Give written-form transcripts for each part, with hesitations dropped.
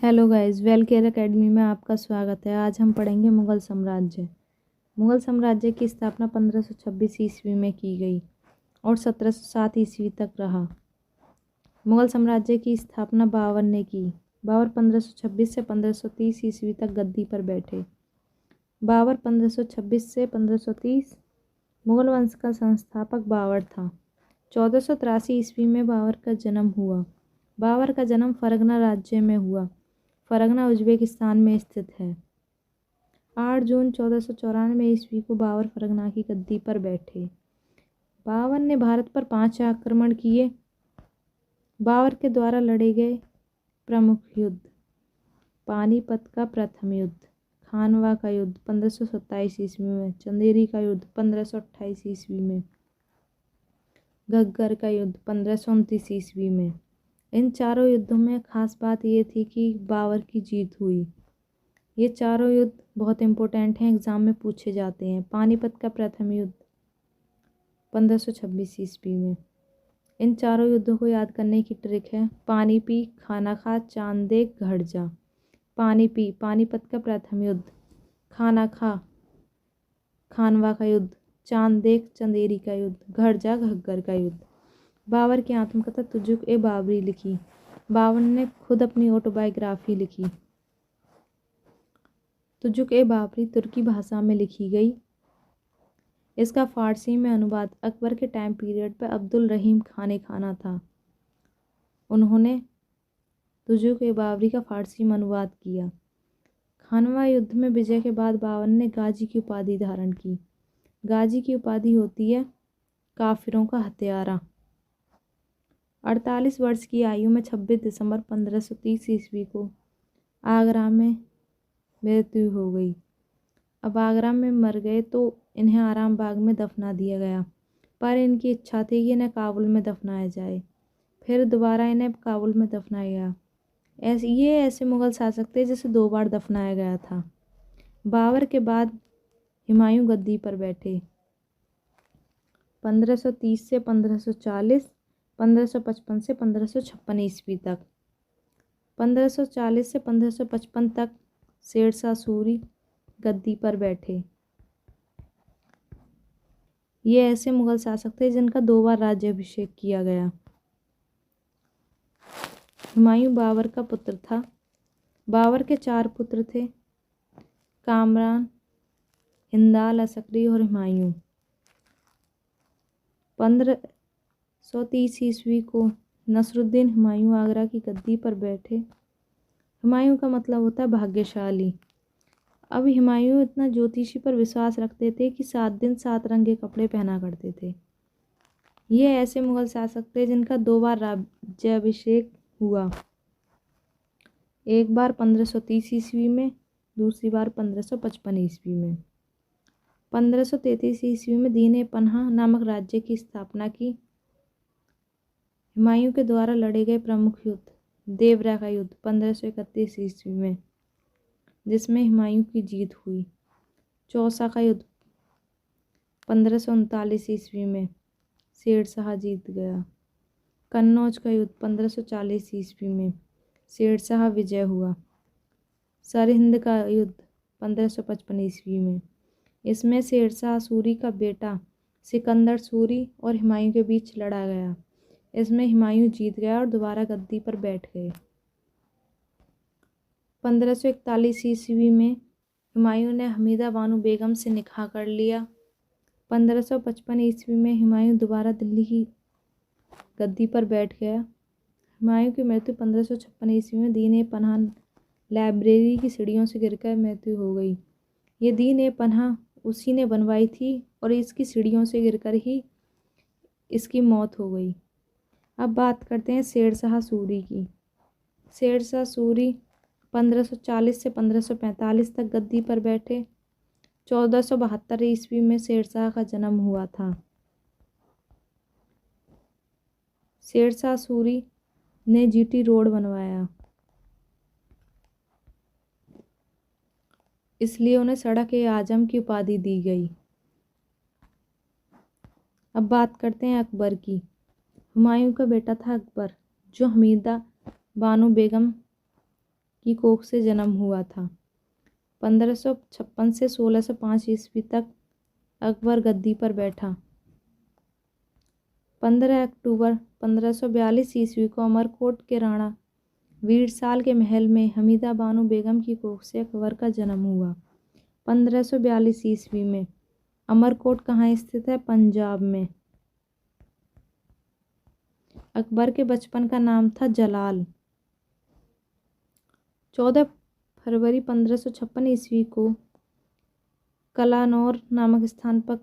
Hello guys, well care academy में आपका स्वागत है। आज हम पढ़ेंगे मुग़ल साम्राज्य। मुग़ल साम्राज्य की स्थापना 1526 ईस्वी में की गई और 1707 ईस्वी तक रहा। मुग़ल साम्राज्य की स्थापना बाबर ने की। बाबर 1526 से 1530 ईस्वी तक गद्दी पर बैठे। बाबर 1526 से 1530 मुग़ल वंश का संस्थापक बाबर था। 1483 ईस्वी में बाबर का जन्म हुआ। बाबर का जन्म फरगना राज्य में हुआ। फरगना उज़्बेकिस्तान में स्थित है। 8 जून 1494 ईस्वी को बाबर फरगना की गद्दी पर बैठे। बाबर ने भारत पर 5 आक्रमण किए। बाबर के द्वारा लड़े गए प्रमुख युद्ध: पानीपत का प्रथम युद्ध, खानवा का युद्ध 1527 ईस्वी में, चंदेरी का युद्ध 1528 ईस्वी में, घग्गर का युद्ध 1529 ईस्वी में। इन चारों युद्धों में खास बात ये थी कि बाबर की जीत हुई। ये चारों युद्ध बहुत इम्पोर्टेंट हैं, एग्ज़ाम में पूछे जाते हैं। पानीपत का प्रथम युद्ध 1526 ईस्वी में। इन चारों युद्धों को याद करने की ट्रिक है: पानी पी, खाना खा, चांद देख, घर जा। पानी पी, पानीपत का प्रथम युद्ध। खाना खा, खानवा का युद्ध। चांद देख, चंदेरी का युद्ध। घर जा, घग्गर का युद्ध। बाबर की आत्मकथा तुजुक ए बाबरी लिखी। बाबर ने खुद अपनी ऑटोबायोग्राफी लिखी। तुजुक ए बाबरी तुर्की भाषा में लिखी गई। इसका फ़ारसी में अनुवाद अकबर के टाइम पीरियड पर अब्दुल रहीम खान ने खाना था। उन्होंने तुजुक ए बाबरी का फ़ारसी में अनुवाद किया। खानवा युद्ध में विजय के बाद बाबर ने गाजी की उपाधि धारण की। गाजी की उपाधि होती है काफिरों का हत्यारा। 48 वर्ष की आयु में 26 दिसंबर 1530 ईस्वी को आगरा में मृत्यु हो गई। अब आगरा में मर गए तो इन्हें आराम बाग में दफना दिया गया, पर इनकी इच्छा थी कि इन्हें काबुल में दफनाया जाए। फिर दोबारा इन्हें काबुल में दफनाया गया। ये ऐसे मुग़ल शासक थे जिसे 2 बार दफनाया गया था। बाबर के बाद हुमायूं गद्दी पर बैठे। 1530 से 1540, 1555 से 1556 ईस्वी तक। 1540 से 1555 तक शेरशाह सूरी गद्दी पर बैठे। ये ऐसे मुग़ल शासक थे जिनका 2 बार राज्याभिषेक किया गया। हुमायूं बाबर का पुत्र था। बाबर के 4 पुत्र थे: कामरान, हिंदाल, असकरी और हुमायूं। 1530 ईस्वी को नसरुद्दीन हुमायूं आगरा की गद्दी पर बैठे। हुमायूं का मतलब होता है भाग्यशाली। अब हुमायूं इतना ज्योतिषी पर विश्वास रखते थे कि 7 दिन 7 रंग के कपड़े पहना करते थे। ये ऐसे मुग़ल शासक थे जिनका 2 बार राज्याभिषेक हुआ। एक बार 1530 ईस्वी में, दूसरी बार 1555 ईस्वी में। 1533 ईस्वी में दीन-ए-पनाह नामक राज्य की स्थापना की। हुमायूं के द्वारा लड़े गए प्रमुख युद्ध: देवरा का युद्ध 1531 ईस्वी में, जिसमें हुमायूं की जीत हुई। चौसा का युद्ध 1539 ईस्वी में, शेरशाह जीत गया। कन्नौज का युद्ध 1540 ईस्वी में, शेरशाह विजय हुआ। सरहिंद का युद्ध 1555 ईस्वी में, इसमें शेरशाह सूरी का बेटा सिकंदर सूरी और हुमायूं के बीच लड़ा गया। इसमें हुमायूं जीत गया और दोबारा गद्दी पर बैठ गए। 1541 ईस्वी में हुमायूं ने हमीदा बानो बेगम से निकाह कर लिया। 1555 ईस्वी में हुमायूं दोबारा दिल्ली की गद्दी पर बैठ गया। हुमायूं की मृत्यु 1556 ईस्वी में दीन-ए-पनाह लाइब्रेरी की सीढ़ियों से गिरकर मृत्यु हो गई। ये दीन-ए-पनाह उसी ने बनवाई थी और इसकी सीढ़ियों से गिरकर ही इसकी मौत हो गई। अब बात करते हैं शेरशाह सूरी की। शेरशाह सूरी 1540 से 1545 तक गद्दी पर बैठे। 1472 ईस्वी में शेरशाह का जन्म हुआ था। शेरशाह सूरी ने जीटी रोड बनवाया, इसलिए उन्हें सड़क-ए-आज़म की उपाधि दी गई। अब बात करते हैं अकबर की। हुमायूं का बेटा था अकबर, जो हमीदा बानो बेगम की कोख से जन्म हुआ था। 1556 से 1605 ईस्वी तक अकबर गद्दी पर बैठा। 15 अक्टूबर 1542 ईस्वी को अमरकोट के राणा वीरसाल के महल में हमीदा बानो बेगम की कोख से अकबर का जन्म हुआ। 1542 ईस्वी में अमरकोट कहाँ स्थित है? पंजाब में। अकबर के बचपन का नाम था जलाल। 14 फरवरी 1556 ईस्वी को कलानौर नामक स्थान पर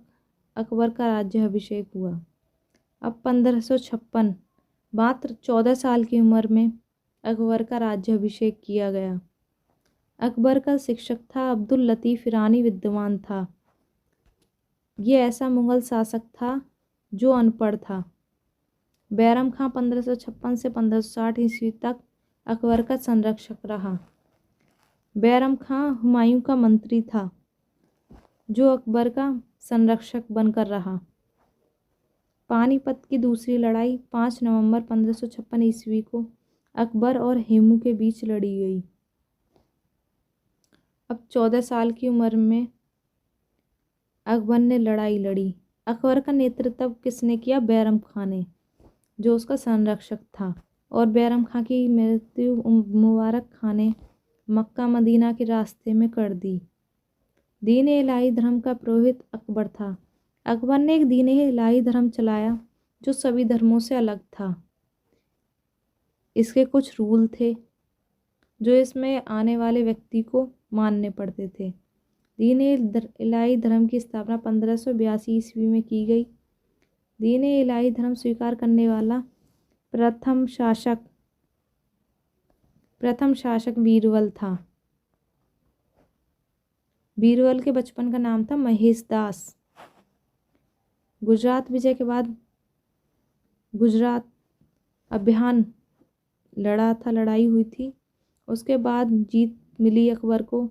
अकबर का राज्याभिषेक हुआ। अब 1556 मात्र 14 साल की उम्र में अकबर का राज्याभिषेक किया गया। अकबर का शिक्षक था अब्दुल लतीफ़ ईरानी विद्वान था। ये ऐसा मुग़ल शासक था जो अनपढ़ था। बैरम खां 1556 से 1560 ईस्वी तक अकबर का संरक्षक रहा। बैरम खां हुमायूं का मंत्री था जो अकबर का संरक्षक बनकर रहा। पानीपत की दूसरी लड़ाई 5 नवंबर 1556 ईस्वी को अकबर और हेमू के बीच लड़ी गई। अब 14 साल की उम्र में अकबर ने लड़ाई लड़ी। अकबर का नेतृत्व किसने किया? बैरम खां ने, जो उसका संरक्षक था। और बैरम खां की मृत्यु मुबारक खां ने मक्का मदीना के रास्ते में कर दी। दीन इलाही धर्म का पुरोहित अकबर था। अकबर ने एक दीन इलाही धर्म चलाया जो सभी धर्मों से अलग था। इसके कुछ रूल थे जो इसमें आने वाले व्यक्ति को मानने पड़ते थे। दीन इलाही धर्म की स्थापना 1582 ईस्वी में की गई। दीन इलाही धर्म स्वीकार करने वाला प्रथम शासक बीरबल था। बीरबल के बचपन का नाम था महेश दास। गुजरात विजय के बाद गुजरात अभियान लड़ाई हुई थी। उसके बाद जीत मिली अकबर को।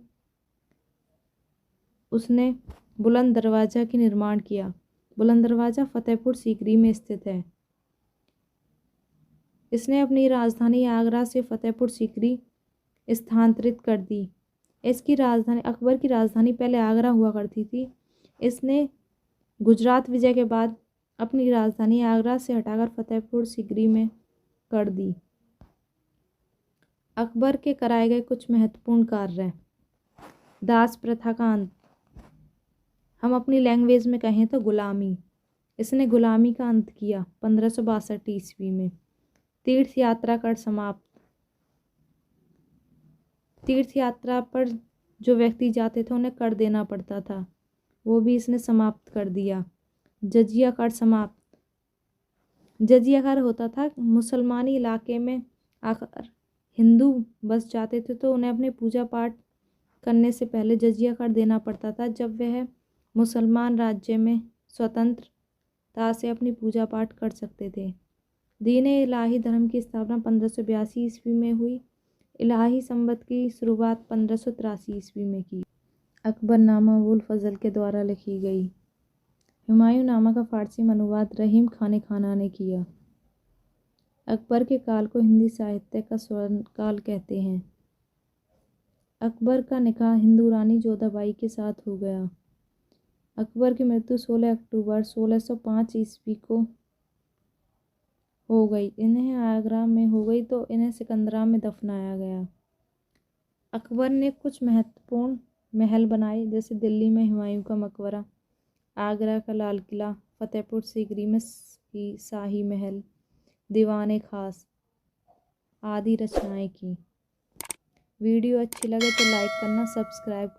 उसने बुलंद दरवाज़ा की निर्माण किया। बुलंद दरवाज़ा फतेहपुर सीकरी में स्थित है। इसने अपनी राजधानी आगरा से फतेहपुर सीकरी स्थानांतरित कर दी। इसकी राजधानी अकबर की राजधानी पहले आगरा हुआ करती थी। इसने गुजरात विजय के बाद अपनी राजधानी आगरा से हटाकर फतेहपुर सीकरी में कर दी। अकबर के कराए गए कुछ महत्वपूर्ण कार्य। दास प्रथा का अंत। हम अपनी लैंग्वेज में कहें तो गुलामी। इसने गुलामी का अंत किया 1562 ईस्वी में। तीर्थ यात्रा कर समाप्त। तीर्थ यात्रा पर जो व्यक्ति जाते थे उन्हें कर देना पड़ता था, वो भी इसने समाप्त कर दिया। जजिया कर समाप्त। जजिया कर होता था मुसलमानी इलाके में आकर हिंदू बस जाते थे तो उन्हें अपने पूजा पाठ करने से पहले जजिया कर देना पड़ता था, जब वह मुसलमान राज्य में स्वतंत्रता से अपनी पूजा पाठ कर सकते थे। दीन इलाही धर्म की स्थापना 1582 ईस्वी में हुई। इलाही संवत की शुरुआत 1583 ईस्वी में की। अकबरनामा अबुल फजल के द्वारा लिखी गई। हुमायूं नामा का फारसी में अनुवाद रहीम खान खाना ने किया। अकबर के काल को हिंदी साहित्य का स्वर्ण काल कहते हैं। अकबर का निकाह हिंदू रानी जोधाबाई के साथ हो गया। अकबर की मृत्यु 16 अक्टूबर 1605 ईस्वी को हो गई। इन्हें आगरा में हो गई तो इन्हें सिकंदरा में दफनाया गया। अकबर ने कुछ महत्वपूर्ण महल बनाए, जैसे दिल्ली में हुमायूं का मकबरा, आगरा का लाल किला, फतेहपुर सीकरी में शाही महल, दीवाने खास आदि रचनाएं की। वीडियो अच्छी लगे तो लाइक करना, सब्सक्राइब करना।